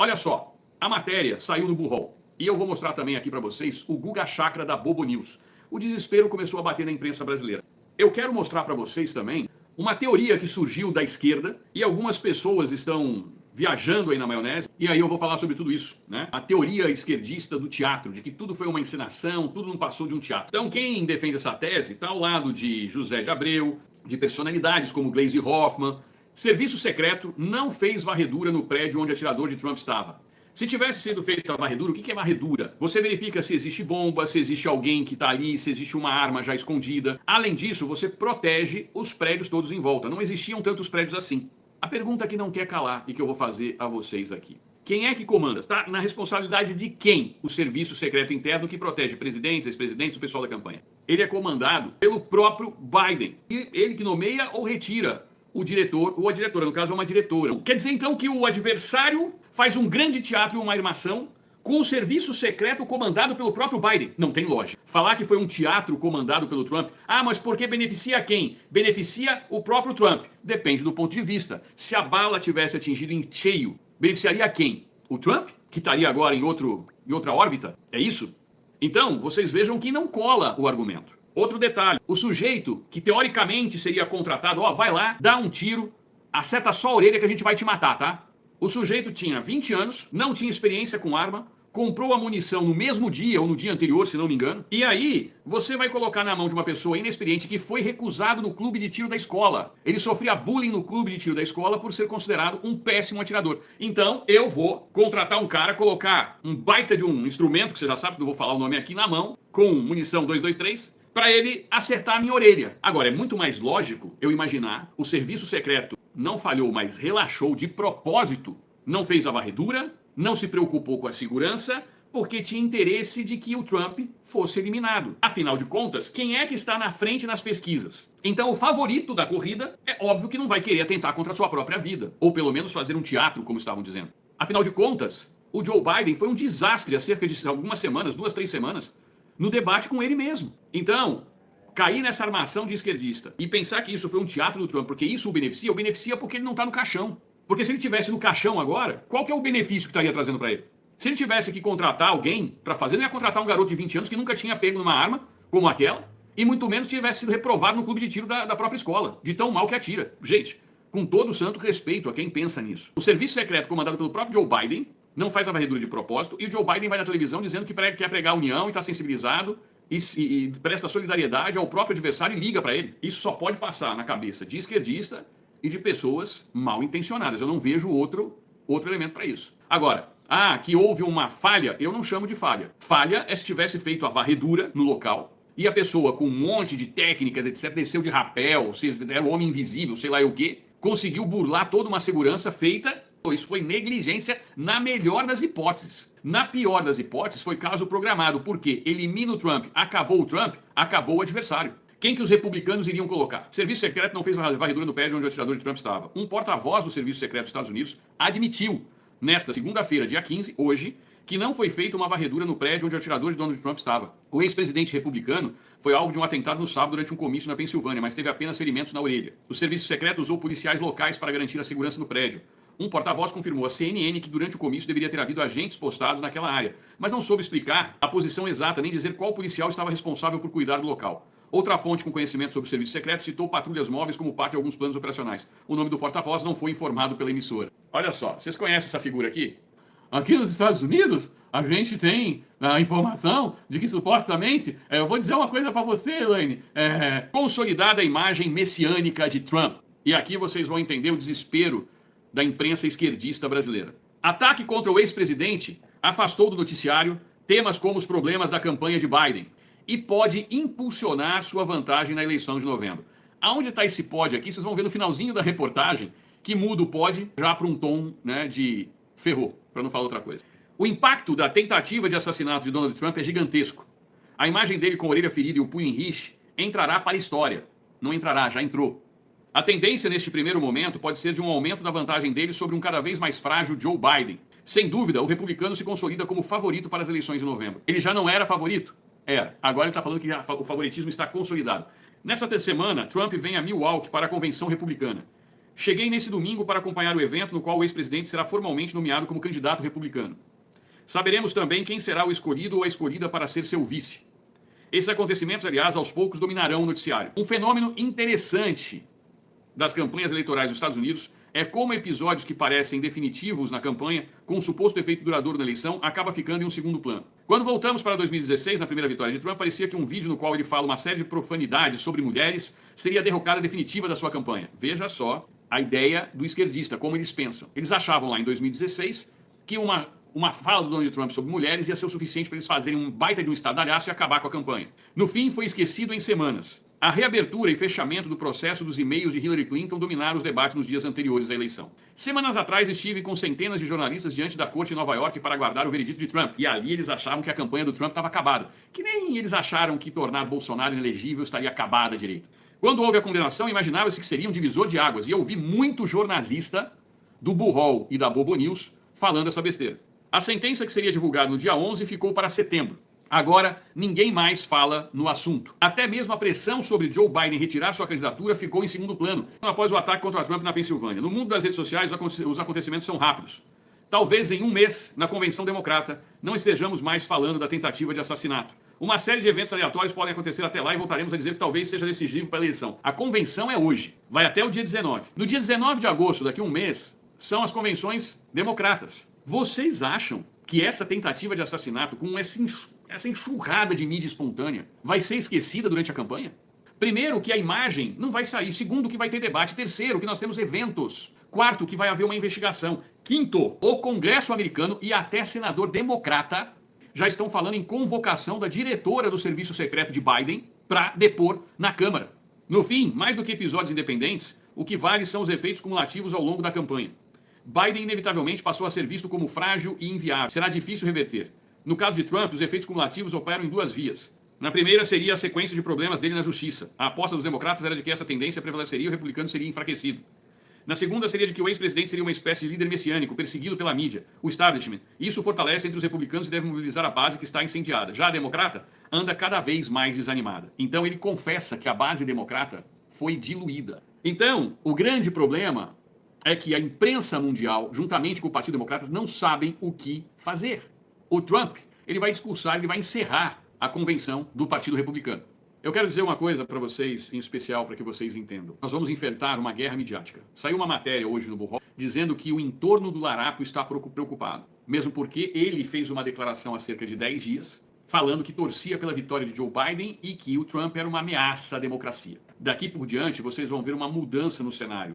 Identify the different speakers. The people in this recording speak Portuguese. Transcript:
Speaker 1: Olha só, a matéria saiu do Bullhorn. E eu vou mostrar também aqui para vocês o Guga Chakra da Bobo News. O desespero começou a bater na imprensa brasileira. Eu quero mostrar para vocês também uma teoria que surgiu da esquerda e algumas pessoas estão viajando aí na maionese. E aí eu vou falar sobre tudo isso, né? A teoria esquerdista do teatro, de que tudo foi uma encenação, tudo não passou de um teatro. Então quem defende essa tese está ao lado de José de Abreu, de personalidades como Gleisi Hoffmann. Serviço secreto não fez varredura no prédio onde o atirador de Trump estava. Se tivesse sido feita a varredura, o que é varredura? Você verifica se existe bomba, se existe alguém que está ali, se existe uma arma já escondida. Além disso, você protege os prédios todos em volta. Não existiam tantos prédios assim. A pergunta que não quer calar e que eu vou fazer a vocês aqui. Quem é que comanda? Está na responsabilidade de quem o serviço secreto interno que protege presidentes, ex-presidentes, o pessoal da campanha? Ele é comandado pelo próprio Biden. E ele que nomeia ou retira o diretor ou a diretora, no caso é uma diretora. Quer dizer então que o adversário faz um grande teatro e uma armação com o serviço secreto comandado pelo próprio Biden. Não tem lógica. Falar que foi um teatro comandado pelo Trump, mas porque beneficia quem? Beneficia o próprio Trump. Depende do ponto de vista. Se a bala tivesse atingido em cheio, beneficiaria quem? O Trump, que estaria agora em outra órbita? É isso? Então, vocês vejam que não cola o argumento. Outro detalhe, o sujeito que teoricamente seria contratado, vai lá, dá um tiro, acerta só a orelha que a gente vai te matar, tá? O sujeito tinha 20 anos, não tinha experiência com arma, comprou a munição no mesmo dia ou no dia anterior, se não me engano. E aí, você vai colocar na mão de uma pessoa inexperiente que foi recusado no clube de tiro da escola. Ele sofria bullying no clube de tiro da escola por ser considerado um péssimo atirador. Então, eu vou contratar um cara, colocar um baita de um instrumento, que você já sabe que eu vou falar o nome aqui, na mão, com munição 223, para ele acertar a minha orelha. Agora, é muito mais lógico eu imaginar o serviço secreto não falhou, mas relaxou de propósito, não fez a varredura, não se preocupou com a segurança, porque tinha interesse de que o Trump fosse eliminado. Afinal de contas, quem é que está na frente nas pesquisas? Então, o favorito da corrida é óbvio que não vai querer atentar contra a sua própria vida, ou pelo menos fazer um teatro, como estavam dizendo. Afinal de contas, o Joe Biden foi um desastre há cerca de algumas semanas, 2, 3 semanas, no debate com ele mesmo. Então, cair nessa armação de esquerdista e pensar que isso foi um teatro do Trump, porque isso o beneficia porque ele não está no caixão. Porque se ele tivesse no caixão agora, qual que é o benefício que estaria trazendo para ele? Se ele tivesse que contratar alguém para fazer, não ia contratar um garoto de 20 anos que nunca tinha pego numa arma como aquela, e muito menos tivesse sido reprovado no clube de tiro da própria escola, de tão mal que atira. Gente, com todo o santo respeito a quem pensa nisso. O serviço secreto comandado pelo próprio Joe Biden não faz a varredura de propósito, e o Joe Biden vai na televisão dizendo que quer pregar a união e está sensibilizado e presta solidariedade ao próprio adversário e liga para ele. Isso só pode passar na cabeça de esquerdista e de pessoas mal intencionadas. Eu não vejo outro elemento para isso. Agora, que houve uma falha, eu não chamo de falha. Falha é se tivesse feito a varredura no local e a pessoa com um monte de técnicas, etc., desceu de rapel, se era o homem invisível, sei lá o quê, conseguiu burlar toda uma segurança feita. Isso foi negligência na melhor das hipóteses. Na pior das hipóteses, foi caso programado, porque elimina o Trump, acabou o adversário. Quem que os republicanos iriam colocar? Serviço secreto não fez a varredura no prédio onde o atirador de Trump estava. Um porta-voz do Serviço Secreto dos Estados Unidos admitiu, nesta segunda-feira, dia 15, hoje, que não foi feita uma varredura no prédio onde o atirador de Donald Trump estava. O ex-presidente republicano foi alvo de um atentado no sábado durante um comício na Pensilvânia, mas teve apenas ferimentos na orelha. O Serviço Secreto usou policiais locais para garantir a segurança no prédio. Um porta-voz confirmou à CNN que durante o comício deveria ter havido agentes postados naquela área, mas não soube explicar a posição exata nem dizer qual policial estava responsável por cuidar do local. Outra fonte com conhecimento sobre o serviço secreto citou patrulhas móveis como parte de alguns planos operacionais. O nome do porta-voz não foi informado pela emissora. Olha só, vocês conhecem essa figura aqui? Aqui nos Estados Unidos, a gente tem a informação de que supostamente, eu vou dizer uma coisa para você, Elaine, consolidada a imagem messiânica de Trump. E aqui vocês vão entender o desespero da imprensa esquerdista brasileira. Ataque contra o ex-presidente afastou do noticiário temas como os problemas da campanha de Biden e pode impulsionar sua vantagem na eleição de novembro. Aonde está esse pode aqui? Vocês vão ver no finalzinho da reportagem que muda o pode já para um tom, de ferrou, para não falar outra coisa. O impacto da tentativa de assassinato de Donald Trump é gigantesco. A imagem dele com a orelha ferida e o punho em riche entrará para a história. Não entrará, já entrou. A tendência neste primeiro momento pode ser de um aumento da vantagem dele sobre um cada vez mais frágil Joe Biden. Sem dúvida, o republicano se consolida como favorito para as eleições de novembro. Ele já não era favorito? Era. Agora ele está falando que o favoritismo está consolidado. Nessa semana, Trump vem a Milwaukee para a convenção republicana. Cheguei nesse domingo para acompanhar o evento no qual o ex-presidente será formalmente nomeado como candidato republicano. Saberemos também quem será o escolhido ou a escolhida para ser seu vice. Esses acontecimentos, aliás, aos poucos dominarão o noticiário. Um fenômeno interessante das campanhas eleitorais dos Estados Unidos é como episódios que parecem definitivos na campanha, com um suposto efeito duradouro na eleição, acaba ficando em um segundo plano. Quando voltamos para 2016, na primeira vitória de Trump, parecia que um vídeo no qual ele fala uma série de profanidades sobre mulheres seria a derrocada definitiva da sua campanha. Veja só a ideia do esquerdista, como eles pensam. Eles achavam lá em 2016 que uma fala do Donald Trump sobre mulheres ia ser o suficiente para eles fazerem um baita de um estardalhaço e acabar com a campanha. No fim, foi esquecido em semanas. A reabertura e fechamento do processo dos e-mails de Hillary Clinton dominaram os debates nos dias anteriores à eleição. Semanas atrás estive com centenas de jornalistas diante da corte em Nova York para aguardar o veredito de Trump. E ali eles achavam que a campanha do Trump estava acabada. Que nem eles acharam que tornar Bolsonaro inelegível estaria acabada direito. Quando houve a condenação, imaginava-se que seria um divisor de águas. E eu vi muito jornalista do Bullhorn e da Bobo News falando essa besteira. A sentença que seria divulgada no dia 11 ficou para setembro. Agora, ninguém mais fala no assunto. Até mesmo a pressão sobre Joe Biden retirar sua candidatura ficou em segundo plano, após o ataque contra Trump na Pensilvânia. No mundo das redes sociais, os acontecimentos são rápidos. Talvez em um mês, na Convenção Democrata, não estejamos mais falando da tentativa de assassinato. Uma série de eventos aleatórios podem acontecer até lá e voltaremos a dizer que talvez seja decisivo para a eleição. A convenção é hoje, vai até o dia 19. No dia 19 de agosto, daqui a um mês, são as convenções democratas. Vocês acham que essa tentativa de assassinato, com essa enxurrada de mídia espontânea, vai ser esquecida durante a campanha? Primeiro, que a imagem não vai sair. Segundo, que vai ter debate. Terceiro, que nós temos eventos. Quarto, que vai haver uma investigação. Quinto, o Congresso americano e até senador democrata já estão falando em convocação da diretora do Serviço Secreto de Biden para depor na Câmara. No fim, mais do que episódios independentes, o que vale são os efeitos cumulativos ao longo da campanha. Biden inevitavelmente passou a ser visto como frágil e inviável. Será difícil reverter. No caso de Trump, os efeitos cumulativos operam em duas vias. Na primeira seria a sequência de problemas dele na justiça. A aposta dos democratas era de que essa tendência prevaleceria e o republicano seria enfraquecido. Na segunda seria de que o ex-presidente seria uma espécie de líder messiânico, perseguido pela mídia, o establishment. Isso fortalece entre os republicanos e deve mobilizar a base que está incendiada. Já a democrata anda cada vez mais desanimada. Então ele confessa que a base democrata foi diluída. Então, o grande problema é que a imprensa mundial, juntamente com o Partido Democrata, não sabem o que fazer. O Trump, ele vai discursar, ele vai encerrar a convenção do Partido Republicano. Eu quero dizer uma coisa para vocês, em especial para que vocês entendam. Nós vamos enfrentar uma guerra midiática. Saiu uma matéria hoje no Bullhorn dizendo que o entorno do Larapo está preocupado. Mesmo porque ele fez uma declaração há cerca de 10 dias, falando que torcia pela vitória de Joe Biden e que o Trump era uma ameaça à democracia. Daqui por diante, vocês vão ver uma mudança no cenário.